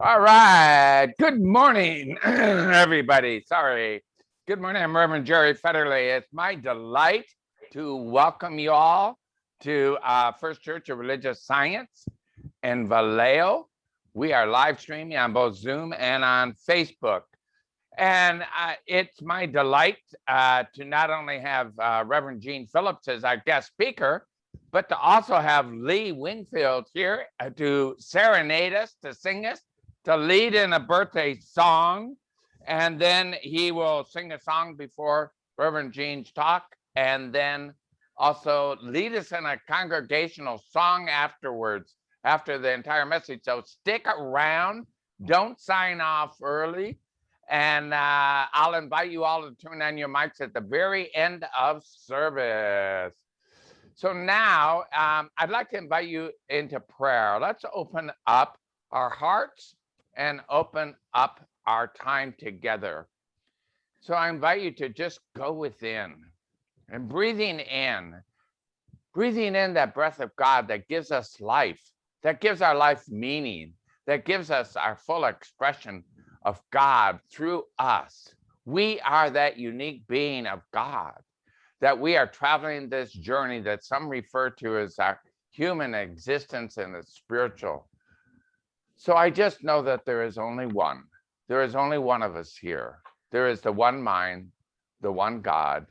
All right. Good morning, everybody. Sorry. Good morning. I'm Reverend Jerry Federley. It's my delight to welcome you all to First Church of Religious Science in Vallejo. We are live streaming on both Zoom and on Facebook. And it's my delight to not only have Reverend Jeanne Phillips as our guest speaker, but to also have Lee Wingfield here to serenade us, to sing us, to lead in a birthday song. And then he will sing a song before Reverend Jeanne's talk, and then also lead us in a congregational song afterwards, after the entire message. So stick around, don't sign off early. And I'll invite you all to turn on your mics at the very end of service. So now I'd like to invite you into prayer. Let's open up our hearts and open up our time together. So I invite you to just go within and breathing in that breath of God that gives us life, that gives our life meaning, that gives us our full expression of God through us. We are that unique being of God, that we are traveling this journey that some refer to as our human existence and the spiritual. So I just know that there is only one. There is only one of us here. There is the one mind, the one God,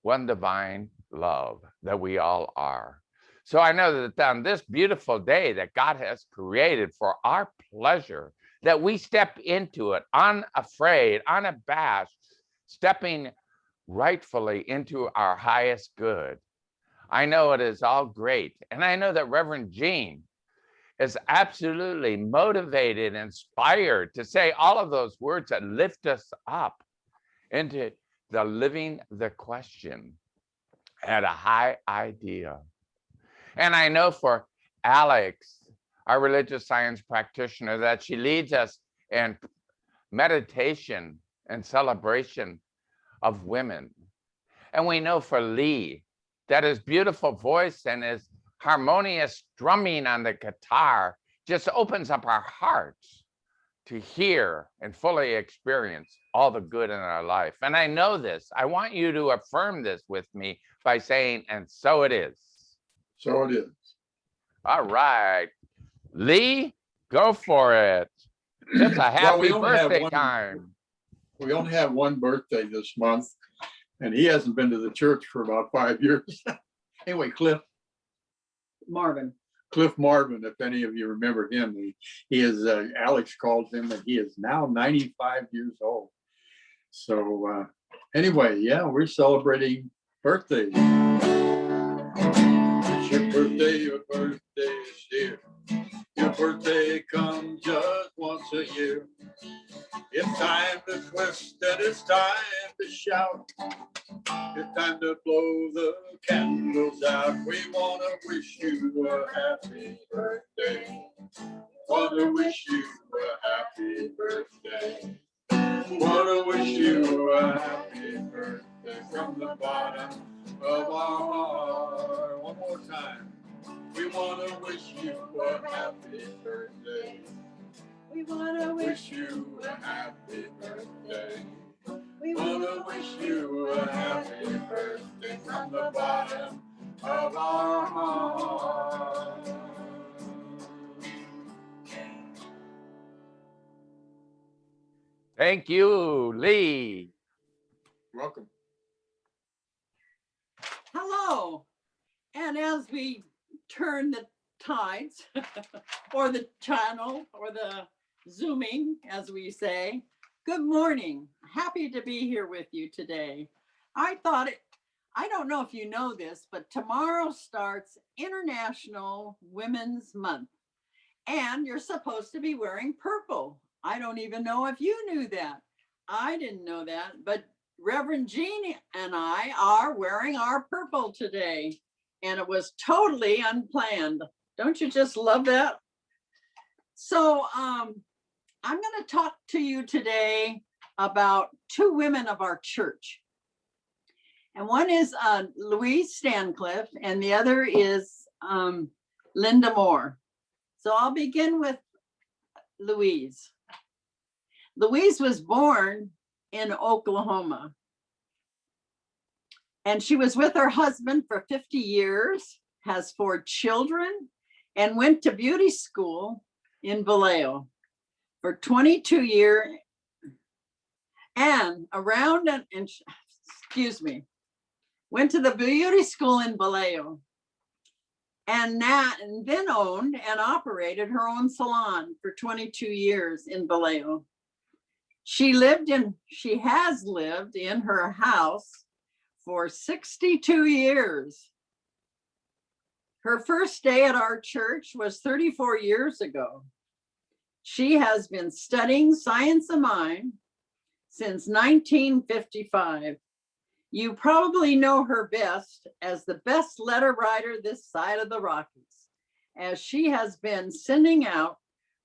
one divine love that we all are. So I know that on this beautiful day that God has created for our pleasure, that we step into it unafraid, unabashed, stepping rightfully into our highest good. I know it is all great. And I know that Reverend Jeanne is absolutely motivated, inspired to say all of those words that lift us up into the living the question at a high idea. And I know for Alex, our religious science practitioner, that she leads us in meditation and celebration of women. And we know for Lee, that his beautiful voice and his harmonious drumming on the guitar just opens up our hearts to hear and fully experience all the good in our life. And I know this. I want you to affirm this with me by saying, and so it is. So it is. All right. Lee, go for it. It's a happy birthday time. We only have one birthday this month, and he hasn't been to the church for about 5 years. Anyway, Cliff Marvin, if any of you remember him, he is, Alex calls him, and he is now 95 years old. So anyway, yeah, we're celebrating birthdays. It's your birthday is here. Your birthday comes just once a year. It's time to twist and it's time to shout. It's time to blow the candles out. We want to wish you a happy birthday. Want to wish you a happy birthday. Want to wish you a happy birthday from the bottom of our heart. One more time. We want to wish you a happy birthday. We want to wish you a happy birthday. We want to wish you a happy birthday from the bottom of our heart. Thank you, Lee. Welcome. Hello. And as we turn the tides or the channel or the zooming, as we say, good morning. Happy to be here with you today. I don't know if you know this, but tomorrow starts International Women's Month, and you're supposed to be wearing purple. I don't even know if you knew that. I didn't know that, but Reverend Jeanne and I are wearing our purple today, and it was totally unplanned. Don't you just love that? So I'm going to talk to you today about two women of our church. And one is Louise Stancliffe, and the other is Linda Moore. So I'll begin with Louise. Louise was born in Oklahoma, and she was with her husband for 50 years, has 4 children, and went to beauty school in Vallejo for 22 years. And went to the beauty school in Vallejo, and then owned and operated her own salon for 22 years in Vallejo. She has lived in her house for 62 years. Her first day at our church was 34 years ago. She has been studying science of mind since 1955. You probably know her best as the best letter writer this side of the Rockies, as she has been sending out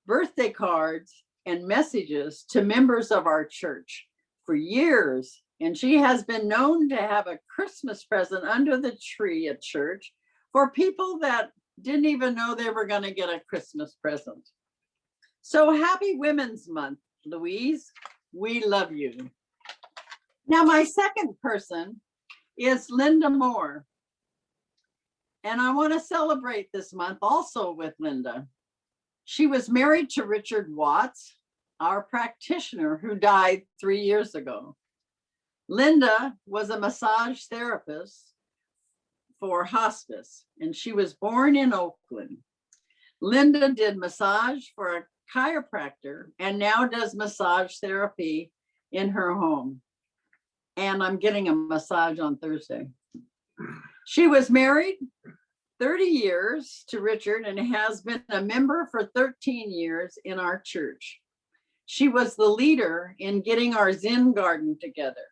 birthday cards and messages to members of our church for years. And she has been known to have a Christmas present under the tree at church for people that didn't even know they were going to get a Christmas present. So happy Women's Month, Louise. We love you. Now, my second person is Linda Moore. And I want to celebrate this month also with Linda. She was married to Richard Watts, our practitioner who died 3 years ago. Linda was a massage therapist for hospice, and she was born in Oakland. Linda did massage for a chiropractor and now does massage therapy in her home. And I'm getting a massage on Thursday. She was married 30 years to Richard and has been a member for 13 years in our church. She was the leader in getting our Zen garden together.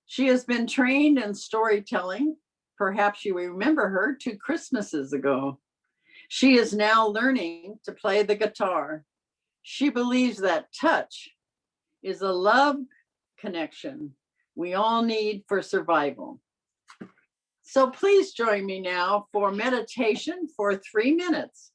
She has been trained in storytelling. Perhaps you remember her 2 Christmases ago. She is now learning to play the guitar. She believes that touch is a love connection we all need for survival. So please join me now for meditation for 3 minutes.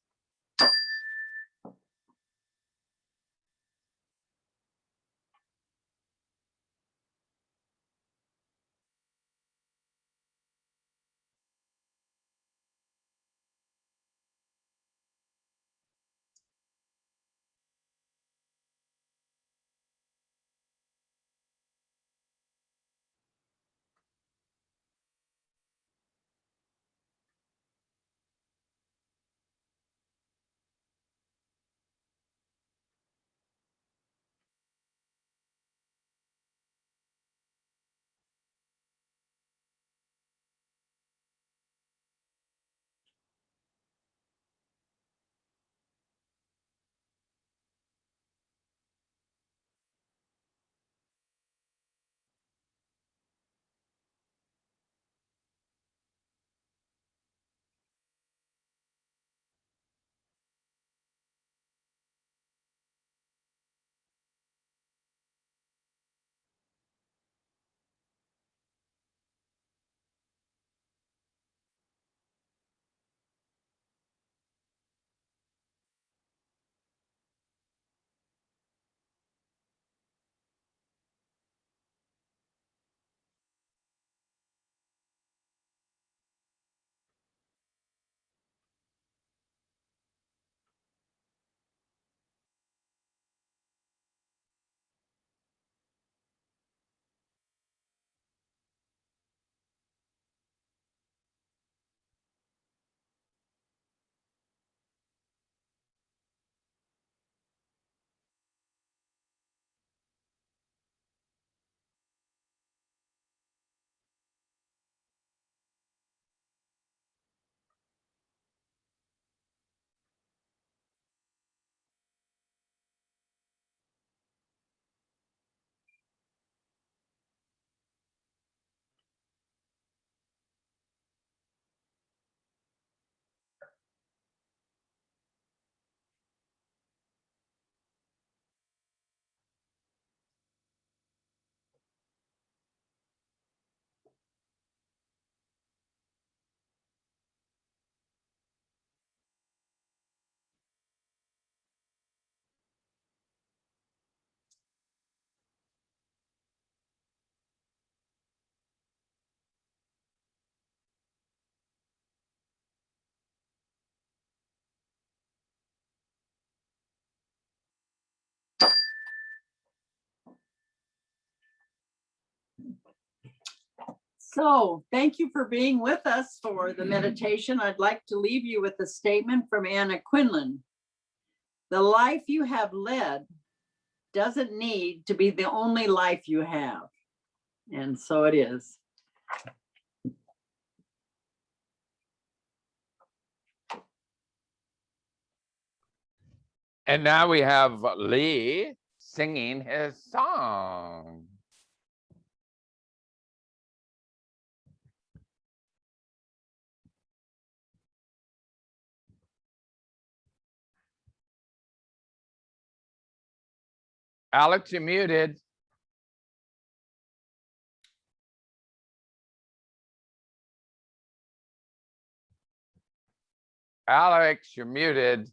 So thank you for being with us for the meditation. I'd like to leave you with a statement from Anna Quinlan. The life you have led doesn't need to be the only life you have. And so it is. And now we have Lee singing his song. Alex, you're muted. Alex, you're muted.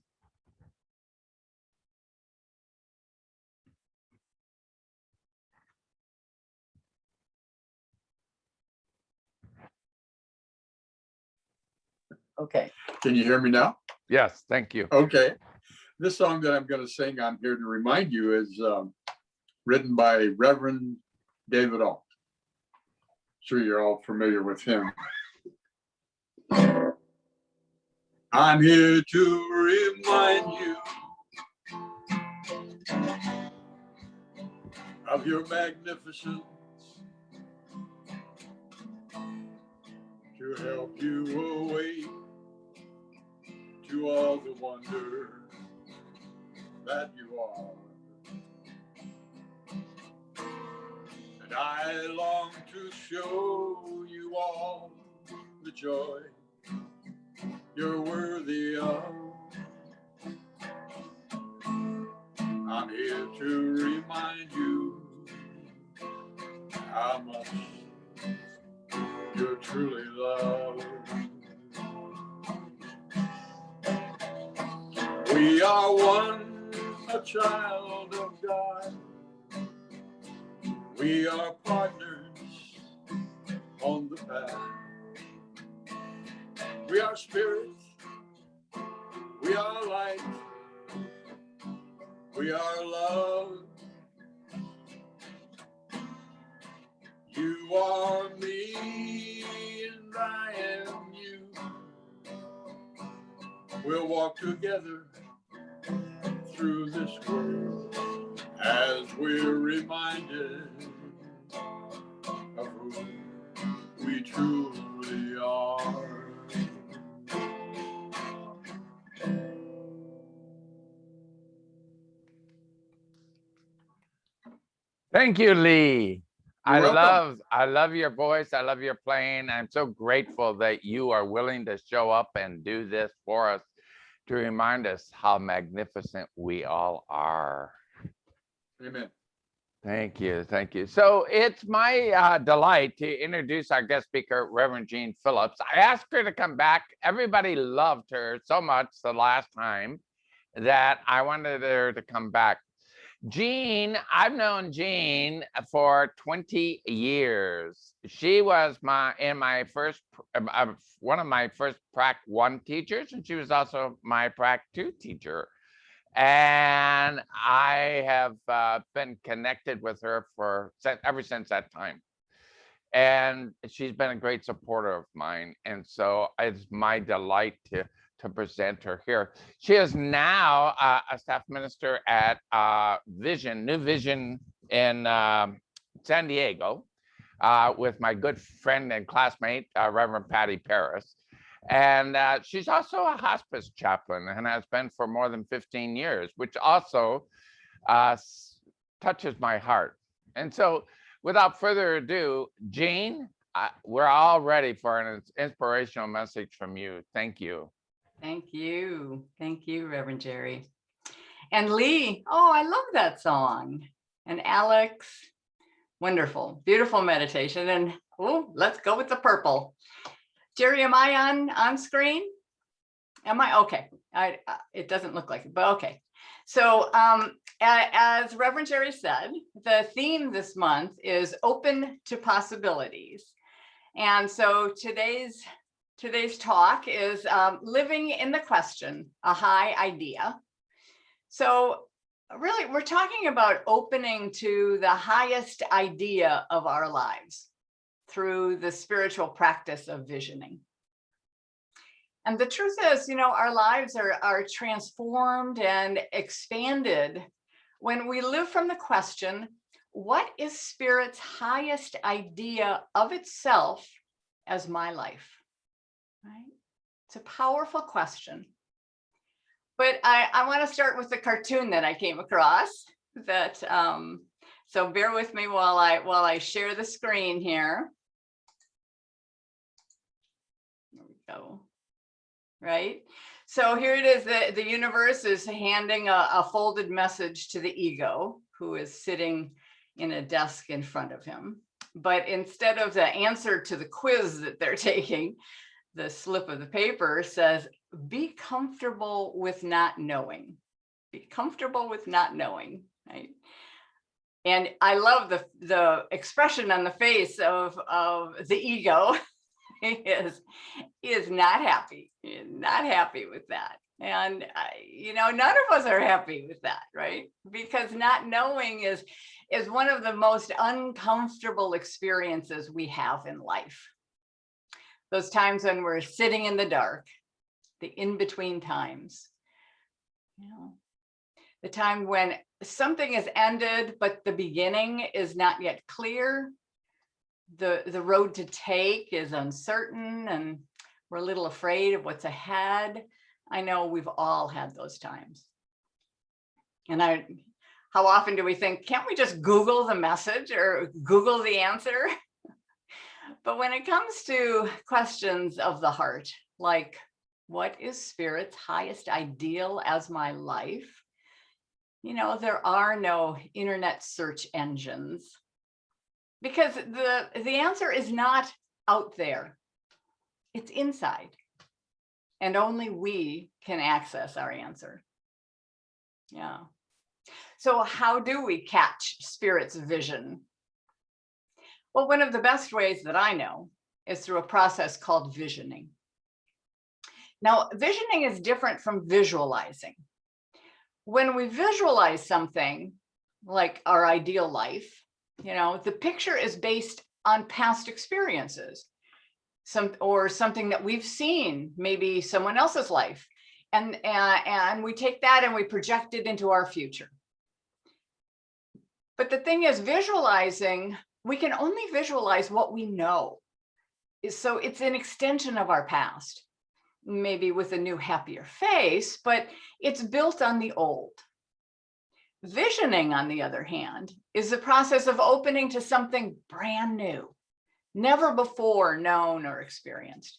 Okay. Can you hear me now? Yes, thank you. Okay. This song that I'm going to sing on here to remind you is written by Reverend David Alt. Sure you're all familiar with him. I'm here to remind you of your magnificence, to help you awake to all the wonder that you are. And I long to show you all the joy you're worthy of. I'm here to remind you how much you're truly loved. We are one, a child of God. We are partners on the path. We are spirits. We are light. We are love. You are me and I am you. We'll walk together through this world as we're reminded of who we truly are. Thank you, Lee. You're welcome. I love your voice. I love your playing. I'm so grateful that you are willing to show up and do this for us to remind us how magnificent we all are. Amen. Thank you. Thank you. So it's my delight to introduce our guest speaker, Reverend Jeanne Phillips. I asked her to come back. Everybody loved her so much the last time that I wanted her to come back. Jeanne, I've known Jeanne for 20 years. She was one of my first Prac 1 teachers, and she was also my Prac 2 teacher. And I have been connected with her ever since that time. And she's been a great supporter of mine. And so it's my delight to present her here. She is now a staff minister at New Vision in San Diego with my good friend and classmate, Reverend Patty Paris. And she's also a hospice chaplain and has been for more than 15 years, which also touches my heart. And so without further ado, Jeanne, we're all ready for an inspirational message from you. Thank you. Thank you. Thank you, Reverend Jerry. And Lee, oh, I love that song. And Alex, wonderful, beautiful meditation. And oh, let's go with the purple. Jerry, am I on screen? Am I? Okay. It doesn't look like it, but okay. So as Reverend Jerry said, the theme this month is open to possibilities. And so today's talk is living in the question, a high idea. So really, we're talking about opening to the highest idea of our lives through the spiritual practice of visioning. And the truth is, our lives are transformed and expanded when we live from the question, what is Spirit's highest idea of itself as my life? Right? It's a powerful question. But I want to start with the cartoon that I came across that, so bear with me while I share the screen here. There we go. Right? So here it is, the universe is handing a folded message to the ego, who is sitting in a desk in front of him. But instead of the answer to the quiz that they're taking, the slip of the paper says, be comfortable with not knowing. Be comfortable with not knowing, right? And I love the expression on the face of the ego. is not happy with that. And none of us are happy with that, right? Because not knowing is one of the most uncomfortable experiences we have in life. Those times when we're sitting in the dark, the in-between times, the time when something is ended, but the beginning is not yet clear. The road to take is uncertain and we're a little afraid of what's ahead. I know we've all had those times. And how often do we think, can't we just Google the message or Google the answer? But when it comes to questions of the heart, like what is Spirit's highest ideal as my life? There are no internet search engines. Because the answer is not out there, it's inside. And only we can access our answer. Yeah. So how do we catch Spirit's vision? Well, one of the best ways that I know is through a process called visioning. Now, visioning is different from visualizing. When we visualize something like our ideal life, the picture is based on past experiences, something that we've seen, maybe someone else's life, and we take that and we project it into our future. But the thing is, visualizing, we can only visualize what we know. So it's an extension of our past, maybe with a new, happier face, but it's built on the old. Visioning, on the other hand, is the process of opening to something brand new, never before known or experienced.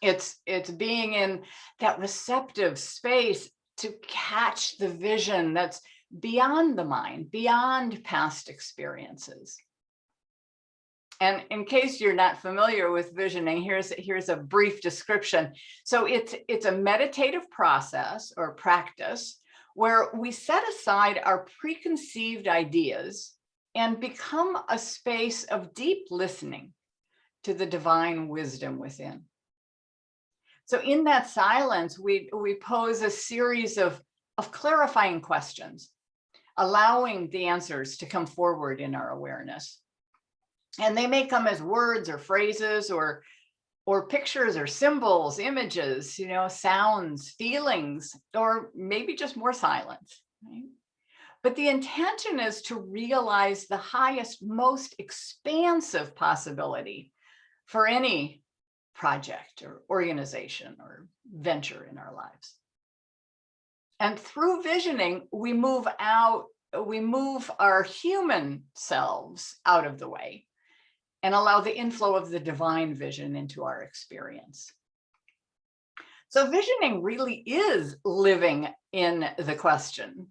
It's being in that receptive space to catch the vision that's beyond the mind, beyond past experiences. And in case you're not familiar with visioning, here's a brief description. So it's a meditative process or practice where we set aside our preconceived ideas and become a space of deep listening to the divine wisdom within. So in that silence, we pose a series of clarifying questions, allowing the answers to come forward in our awareness. And they may come as words or phrases or pictures or symbols, images, sounds, feelings, or maybe just more silence, right? But the intention is to realize the highest, most expansive possibility for any project or organization or venture in our lives. And through visioning, we move our human selves out of the way and allow the inflow of the divine vision into our experience. So visioning really is living in the question.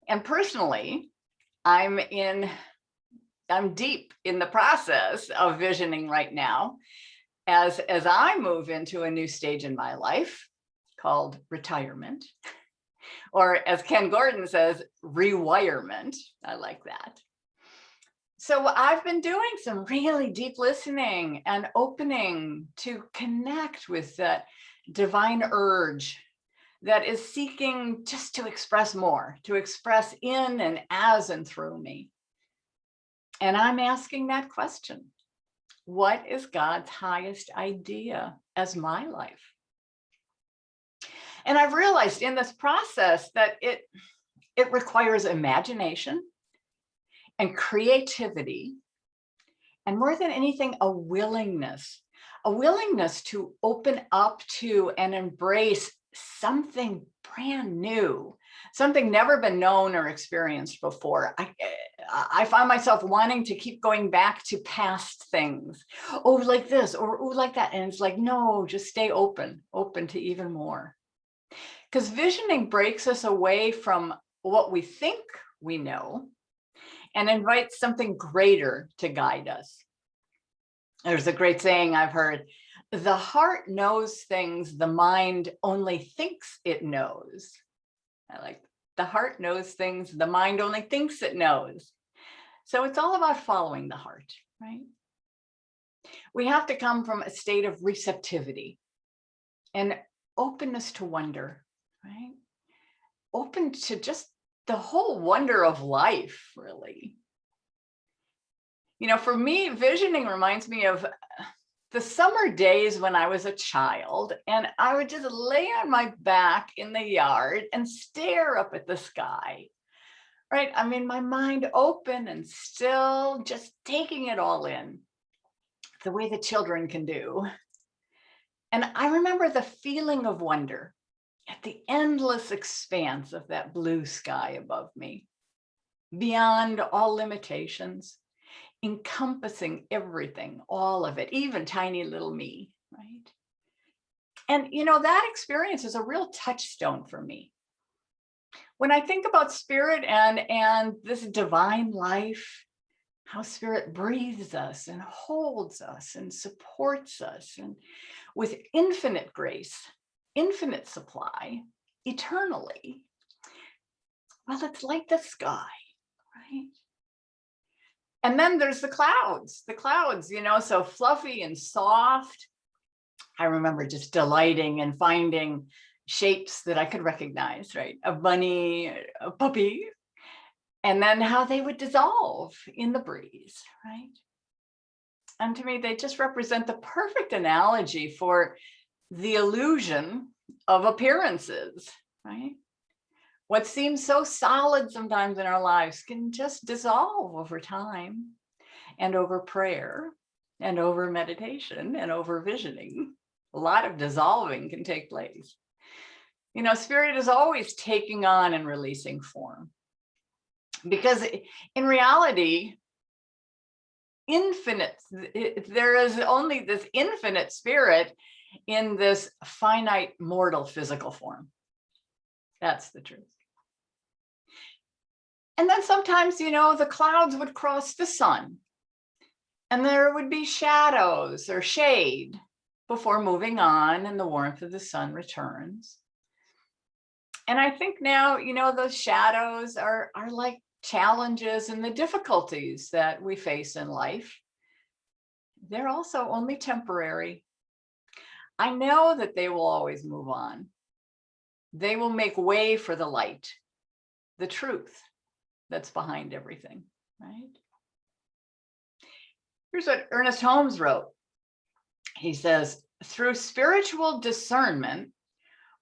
And personally, I'm deep in the process of visioning right now as I move into a new stage in my life called retirement, or as Ken Gordon says, rewirement. I like that. So I've been doing some really deep listening and opening to connect with that divine urge, that is seeking just to express more, to express in and as and through me. And I'm asking that question. What is God's highest idea as my life? And I've realized in this process that it requires imagination and creativity, and more than anything, a willingness to open up to and embrace something brand new, something never been known or experienced before. I find myself wanting to keep going back to past things. Oh, like this, or oh, like that. And it's like, no, just stay open to even more. Because visioning breaks us away from what we think we know and invites something greater to guide us. There's a great saying I've heard: the heart knows things the mind only thinks it knows. I like the heart knows things the mind only thinks it knows. So it's all about following the heart, right? We have to come from a state of receptivity and openness to wonder, right? Open to just the whole wonder of life, really. You know, for me, visioning reminds me of the summer days when I was a child, and I would just lay on my back in the yard and stare up at the sky, right? I mean, my mind open and still, just taking it all in, the way the children can do. And I remember the feeling of wonder at the endless expanse of that blue sky above me, beyond all limitations, encompassing everything, all of it, even tiny little me, right? And, you know, that experience is a real touchstone for me. When I think about spirit and this divine life, how spirit breathes us and holds us and supports us, and with infinite grace, infinite supply, eternally, well, it's like the sky, right? And then there's the clouds, you know, so fluffy and soft. I remember just delighting and finding shapes that I could recognize, right? A bunny, a puppy, and then how they would dissolve in the breeze, right? And to me, they just represent the perfect analogy for the illusion of appearances, right? What seems so solid sometimes in our lives can just dissolve over time, and over prayer, and over meditation, and over visioning. A lot of dissolving can take place. You know, spirit is always taking on and releasing form, because in reality, there is only this infinite spirit in this finite mortal physical form. That's the truth. And then sometimes, you know, the clouds would cross the sun, and there would be shadows or shade before moving on, and the warmth of the sun returns. And I think now, you know, those shadows are like challenges and the difficulties that we face in life. They're also only temporary. I know that they will always move on. They will make way for the light, the truth that's behind everything, right? Here's what Ernest Holmes wrote. He says, through spiritual discernment,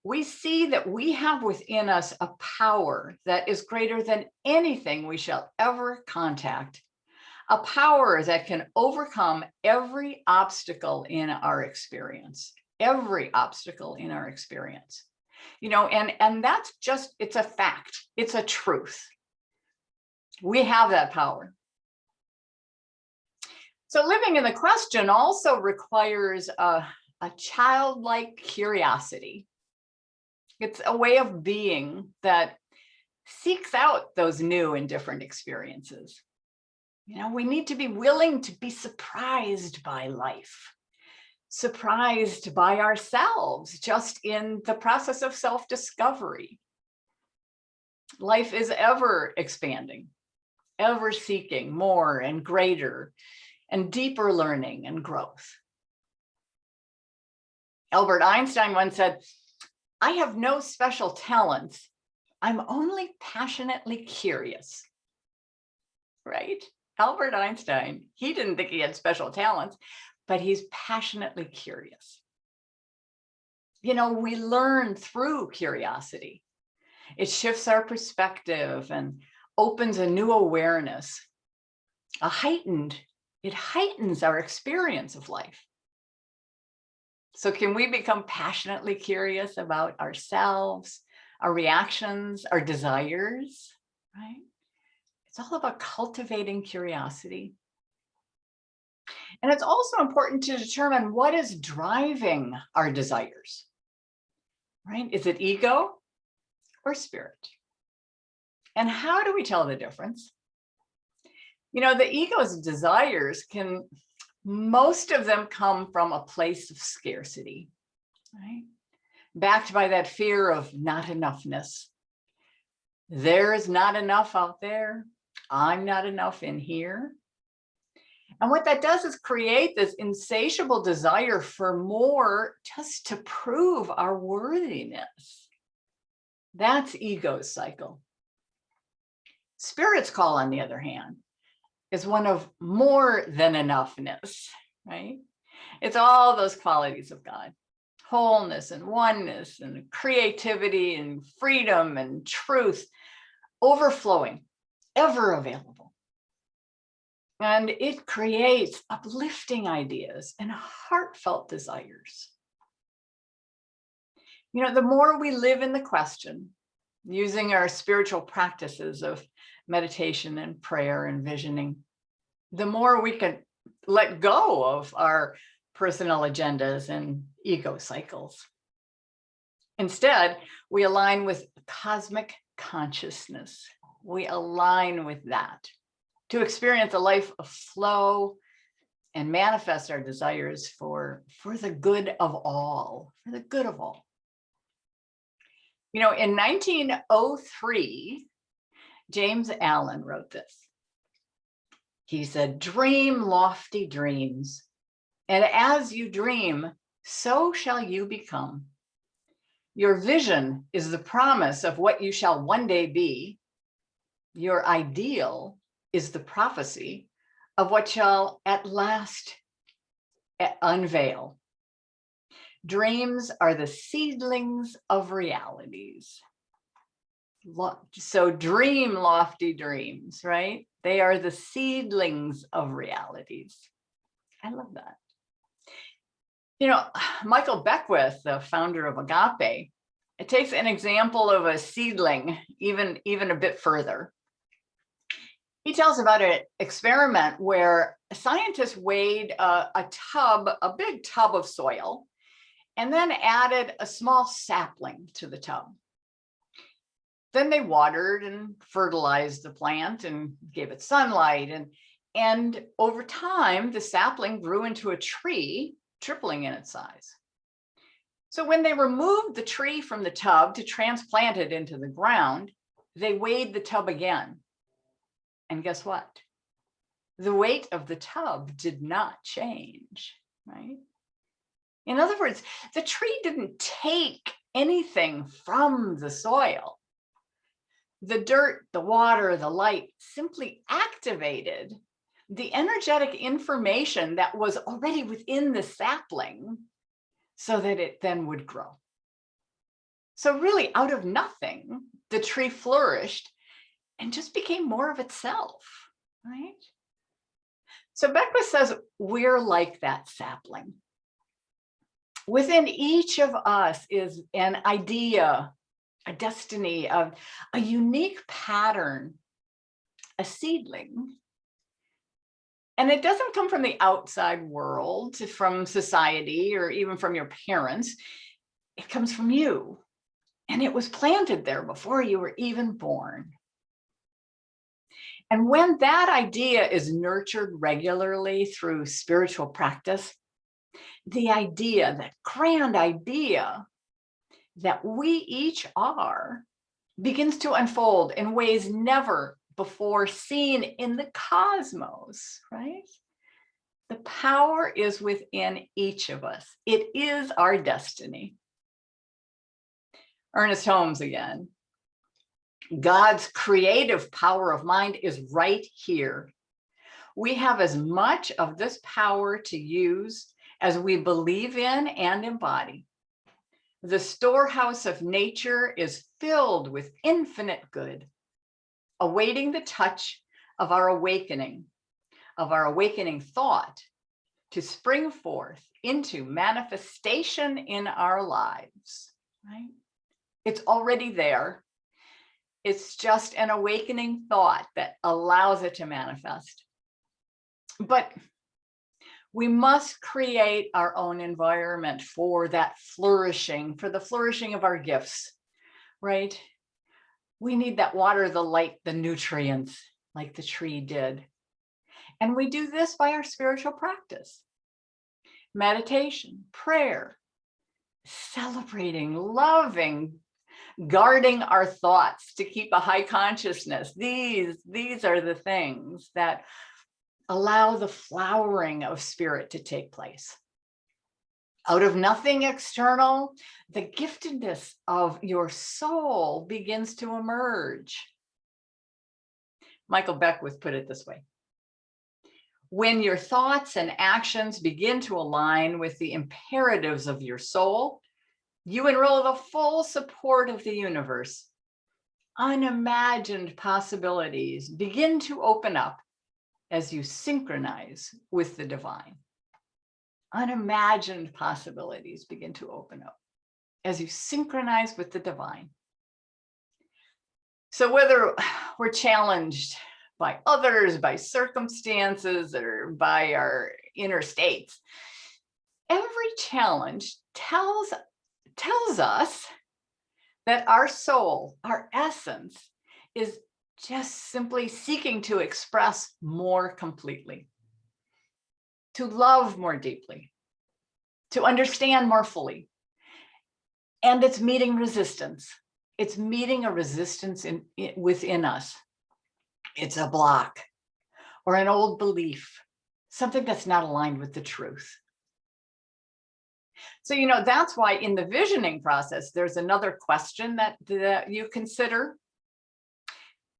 we see that we have within us a power that is greater than anything we shall ever contact, a power that can overcome every obstacle in our experience, every obstacle in our experience. You know, and that's just, it's a fact, it's a truth. We have that power. So living in the question also requires a childlike curiosity. It's a way of being that seeks out those new and different experiences. You know, we need to be willing to be surprised by life, surprised by ourselves, just in the process of self-discovery. Life is ever expanding, ever seeking more and greater and deeper learning and growth. Albert Einstein once said, I have no special talents. I'm only passionately curious. Right? Albert Einstein, he didn't think he had special talents, but he's passionately curious. You know, we learn through curiosity. It shifts our perspective and opens a new awareness. It heightens our experience of life. So can we become passionately curious about ourselves, our reactions, our desires, right? It's all about cultivating curiosity. And it's also important to determine what is driving our desires, right? Is it ego or spirit? And how do we tell the difference? You know, the ego's desires most of them come from a place of scarcity, right? Backed by that fear of not enoughness. There is not enough out there. I'm not enough in here. And what that does is create this insatiable desire for more just to prove our worthiness. That's ego's cycle. Spirit's call, on the other hand, is one of more than enoughness, right? It's all those qualities of God, wholeness and oneness and creativity and freedom and truth, overflowing, ever available. And it creates uplifting ideas and heartfelt desires. You know, the more we live in the question, using our spiritual practices of meditation and prayer and visioning, the more we can let go of our personal agendas and ego cycles. Instead, we align with cosmic consciousness. We align with that to experience a life of flow and manifest our desires for the good of all, for the good of all. You know, in 1903, James Allen wrote this. He said, "Dream lofty dreams, and as you dream, so shall you become. Your vision is the promise of what you shall one day be. Your ideal is the prophecy of what shall at last unveil. Dreams are the seedlings of realities." So dream lofty dreams, right? They are the seedlings of realities. I love that. You know, Michael Beckwith, the founder of Agape, it takes an example of a seedling even a bit further. He tells about an experiment where scientists weighed a big tub of soil, and then added a small sapling to the tub. Then they watered and fertilized the plant and gave it sunlight. And over time, the sapling grew into a tree, tripling in its size. So when they removed the tree from the tub to transplant it into the ground, they weighed the tub again. And guess what? The weight of the tub did not change, right? In other words, the tree didn't take anything from the soil. The dirt, the water, the light simply activated the energetic information that was already within the sapling so that it then would grow. So really, out of nothing, the tree flourished and just became more of itself, right? So Beckwith says we're like that sapling. Within each of us is an idea, a destiny, of a unique pattern, a seedling. And it doesn't come from the outside world, from society, or even from your parents. It comes from you. And it was planted there before you were even born. And when that idea is nurtured regularly through spiritual practice, the idea, that grand idea that we each are, begins to unfold in ways never before seen in the cosmos, right? The power is within each of us. It is our destiny. Ernest Holmes again. God's creative power of mind is right here. We have as much of this power to use as we believe in and embody. The storehouse of nature is filled with infinite good, awaiting the touch of our awakening thought to spring forth into manifestation in our lives, right? It's already there. It's just an awakening thought that allows it to manifest. But we must create our own environment for that flourishing, for the flourishing of our gifts, right? We need that water, the light, the nutrients, like the tree did. And we do this by our spiritual practice, meditation, prayer, celebrating, loving, guarding our thoughts to keep a high consciousness. These are the things that allow the flowering of spirit to take place. Out of nothing external, the giftedness of your soul begins to emerge. Michael Beckwith put it this way: when your thoughts and actions begin to align with the imperatives of your soul, you enroll the full support of the universe. Unimagined possibilities begin to open up as you synchronize with the divine. Unimagined possibilities begin to open up as you synchronize with the divine. So whether we're challenged by others, by circumstances, or by our inner states, every challenge tells us that our soul, our essence, is just simply seeking to express more completely, to love more deeply, to understand more fully. And it's meeting resistance. It's meeting a resistance within us. It's a block or an old belief, something that's not aligned with the truth. So, that's why in the visioning process, there's another question that you consider.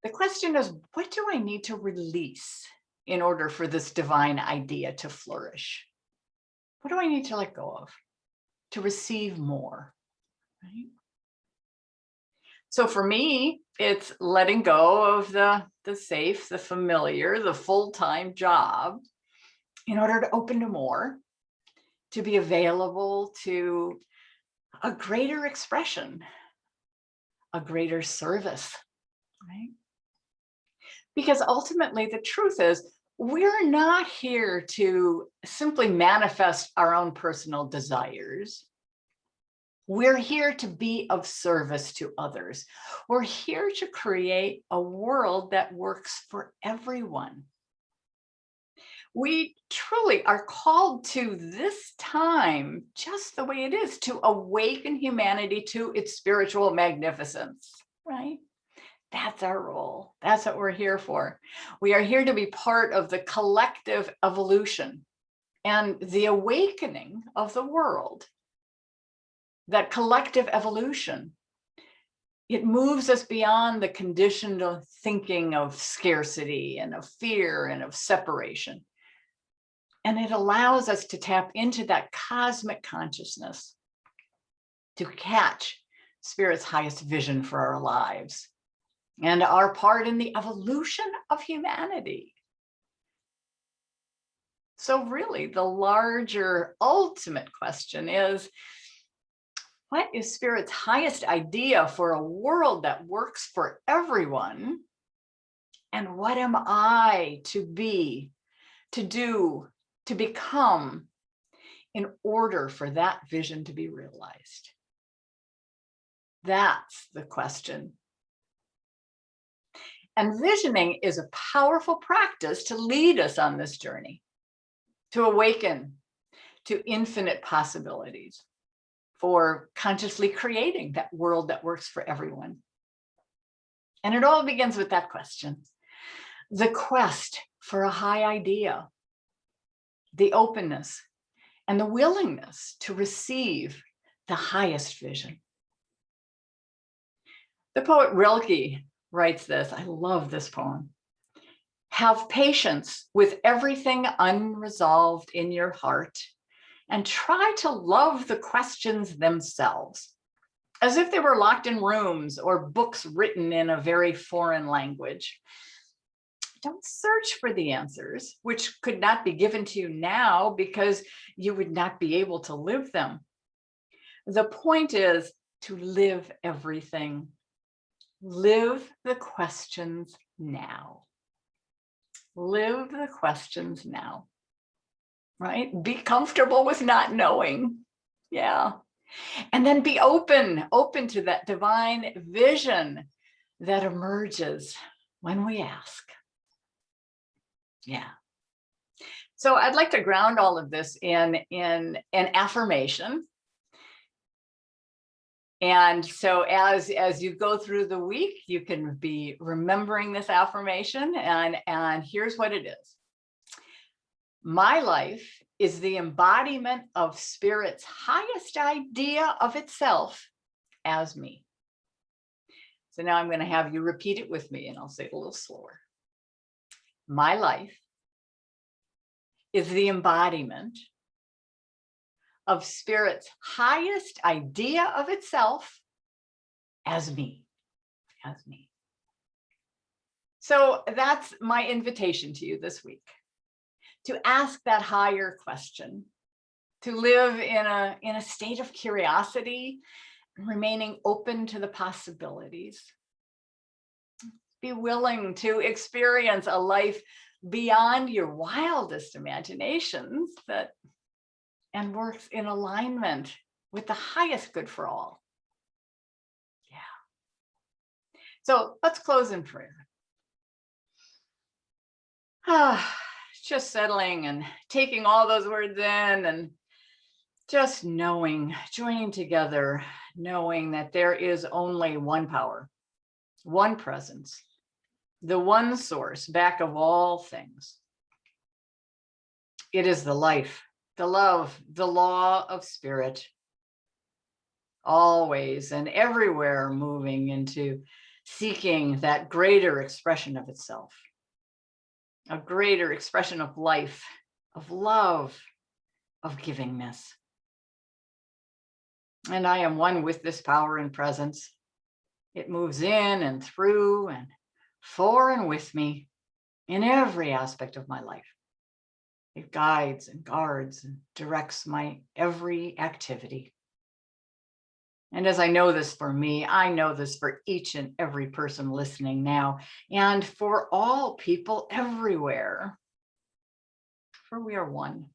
The question is, what do I need to release in order for this divine idea to flourish? What do I need to let go of to receive more, right? So for me, it's letting go of the safe, the familiar, the full-time job in order to open to more, to be available to a greater expression, a greater service, right? Because ultimately the truth is, we're not here to simply manifest our own personal desires. We're here to be of service to others. We're here to create a world that works for everyone. We truly are called to this time, just the way it is, to awaken humanity to its spiritual magnificence, right? That's our role. That's what we're here for. We are here to be part of the collective evolution and the awakening of the world. That collective evolution, it moves us beyond the conditioned thinking of scarcity and of fear and of separation. And it allows us to tap into that cosmic consciousness to catch Spirit's highest vision for our lives and our part in the evolution of humanity. So really, the larger ultimate question is, what is Spirit's highest idea for a world that works for everyone? And what am I to be, to do, to become in order for that vision to be realized? That's the question. And visioning is a powerful practice to lead us on this journey, to awaken to infinite possibilities for consciously creating that world that works for everyone. And it all begins with that question, the quest for a high idea, the openness and the willingness to receive the highest vision. The poet Rilke writes this. I love this poem. Have patience with everything unresolved in your heart and try to love the questions themselves, as if they were locked in rooms or books written in a very foreign language. Don't search for the answers, which could not be given to you now because you would not be able to live them. The point is to live everything. Live the questions now. Live the questions now, right? Be comfortable with not knowing. Yeah. And then be open to that divine vision that emerges when we ask. Yeah. So I'd like to ground all of this in an affirmation. And so as you go through the week, you can be remembering this affirmation, and here's what it is. My life is the embodiment of Spirit's highest idea of itself as me. So now I'm going to have you repeat it with me, and I'll say it a little slower. My life is the embodiment of Spirit's highest idea of itself as me, as me. So that's my invitation to you this week, to ask that higher question, to live in a state of curiosity, remaining open to the possibilities. Be willing to experience a life beyond your wildest imaginations and works in alignment with the highest good for all. Yeah. So let's close in prayer. Just settling and taking all those words in and just knowing, joining together, knowing that there is only one power, one presence, the one source back of all things. It is the life, the love, the law of Spirit, always and everywhere moving into seeking that greater expression of itself, a greater expression of life, of love, of givingness. And I am one with this power and presence. It moves in and through and for and with me in every aspect of my life. It guides and guards and directs my every activity. And as I know this for me, I know this for each and every person listening now, and for all people everywhere, for we are one.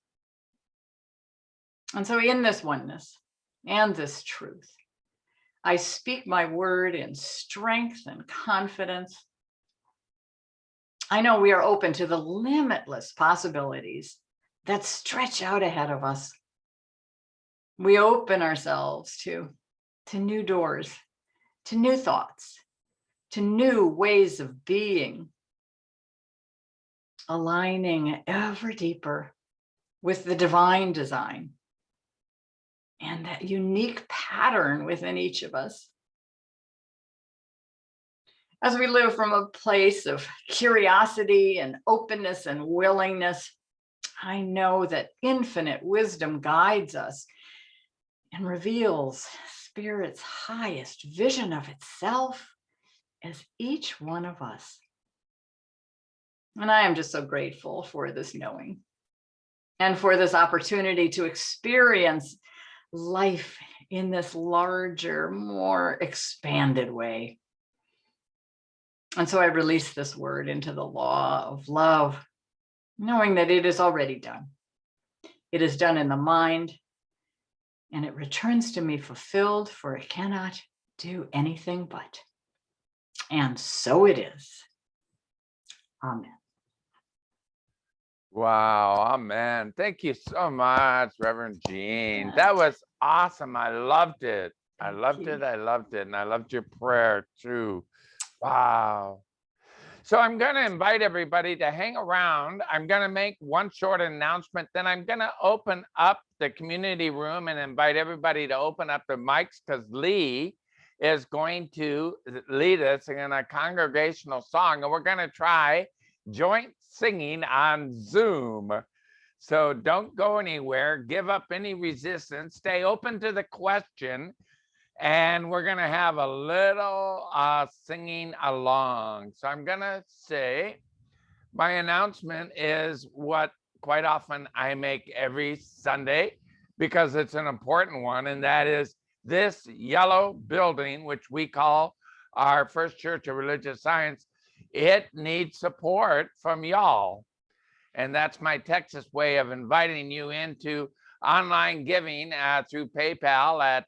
And so in this oneness and this truth, I speak my word in strength and confidence. I know we are open to the limitless possibilities that stretch out ahead of us. We open ourselves to new doors, to new thoughts, to new ways of being, aligning ever deeper with the divine design and that unique pattern within each of us. As we live from a place of curiosity and openness and willingness, I know that infinite wisdom guides us and reveals Spirit's highest vision of itself as each one of us. And I am just so grateful for this knowing and for this opportunity to experience life in this larger, more expanded way. And so I release this word into the law of love, knowing that it is already done. It is done in the mind, and it returns to me fulfilled, for it cannot do anything but. And so it is. Amen. Wow, amen. Thank you so much, Reverend Jeanne. That was awesome. I loved it. I loved it. I loved it. And I loved your prayer too. Wow. So I'm going to invite everybody to hang around. I'm going to make one short announcement. Then I'm going to open up the community room and invite everybody to open up their mics because Lee is going to lead us in a congregational song, and we're going to try joint singing on Zoom. So don't go anywhere, give up any resistance, stay open to the question, and we're going to have a little singing along. So I'm going to say, my announcement is what quite often I make every Sunday because it's an important one, and that is this yellow building, which we call our First Church of Religious Science, it needs support from y'all. And that's my Texas way of inviting you into online giving through PayPal at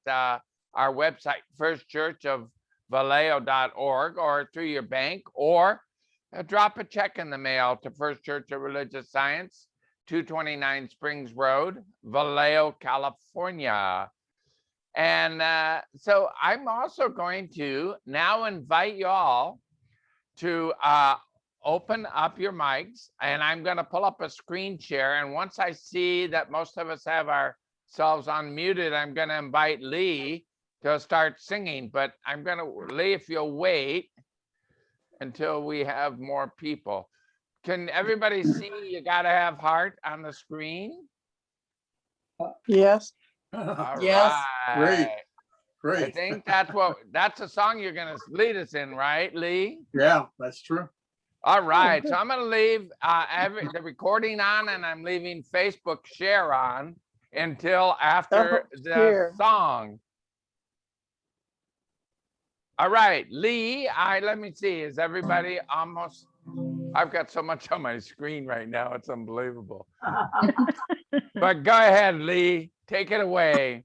our website, firstchurchofvallejo.org, or through your bank, or drop a check in the mail to First Church of Religious Science, 229 Springs Road, Vallejo, California. And so I'm also going to now invite you all to open up your mics, and I'm going to pull up a screen share. And once I see that most of us have ourselves unmuted, I'm going to invite Lee to start singing. But I'm going to, Lee, if you'll wait until we have more people. Can everybody see you got to have heart on the screen? Yes. All Yes. right. Great. I think that's a song you're going to lead us in, right, Lee? Yeah, that's true. All right. So I'm going to leave the recording on, and I'm leaving Facebook share on until after the here. song. All right, Lee, let me see. Is everybody almost? I've got so much on my screen right now. It's unbelievable. But go ahead, Lee. Take it away.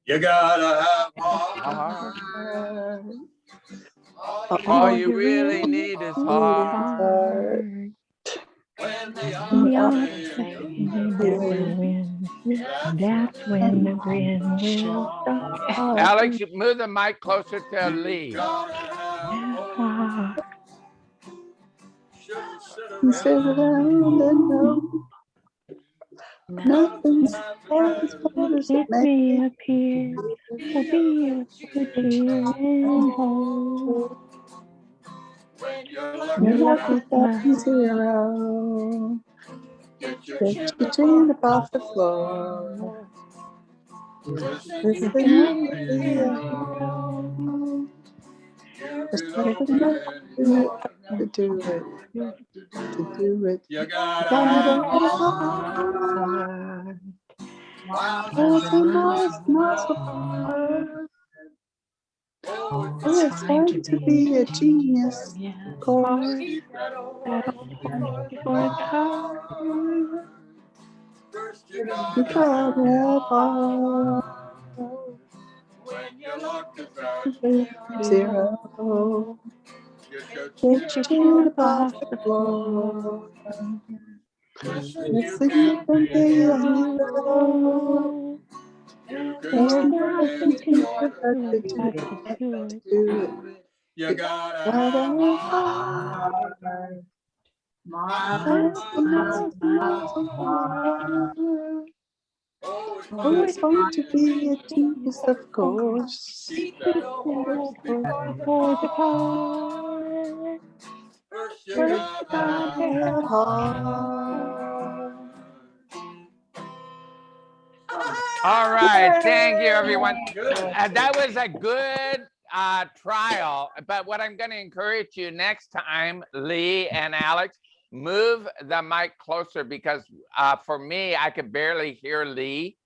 You gotta have heart. All you really need is heart. When the The other win. That's when the grin will start. Alex, you move the mic closer to Lee. gotta have heart. Shouldn't sit around and know Nothing's as bad as it It may appear to be a cheer and hope. when you're Your lucky. luck is Nothing's mine. zero. Get your Get chin your chin up off the floor. Listen, This you thing can will be be a a hero. You There's belong nothing to to do it, to do it. You gotta Gotta have have heart. heart. Miles Miles and miles and miles apart. Oh, it's fun to be a genius, of course. Keep that That's old before it's hard. First you You gotta gotta have heart. when your luck is at Zero. Get your Get your chin up off the floor. Listen, Let's you see can if we be can be a hero. You can There's do nothing it. to do but to do Got it. to do it. Do it. You gotta Gotta have have heart. heart. Miles, Miles and miles apart. Oh, it's fun to be a genius, of course. Keep Keep that that old horse before the cart. First you First, gotta gotta have have Have heart. All right. Thank you, everyone. Good. That was a good trial. But what I'm going to encourage you next time, Lee and Alex, move the mic closer, because for me, I could barely hear Lee.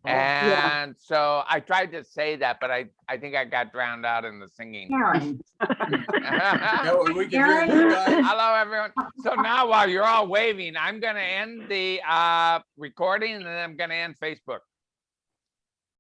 And so I tried to say that, but I think I got drowned out in the singing. Yeah, well, we can hear you guys. Hello, everyone. So now while you're all waving, I'm going to end the recording, and then I'm going to end Facebook.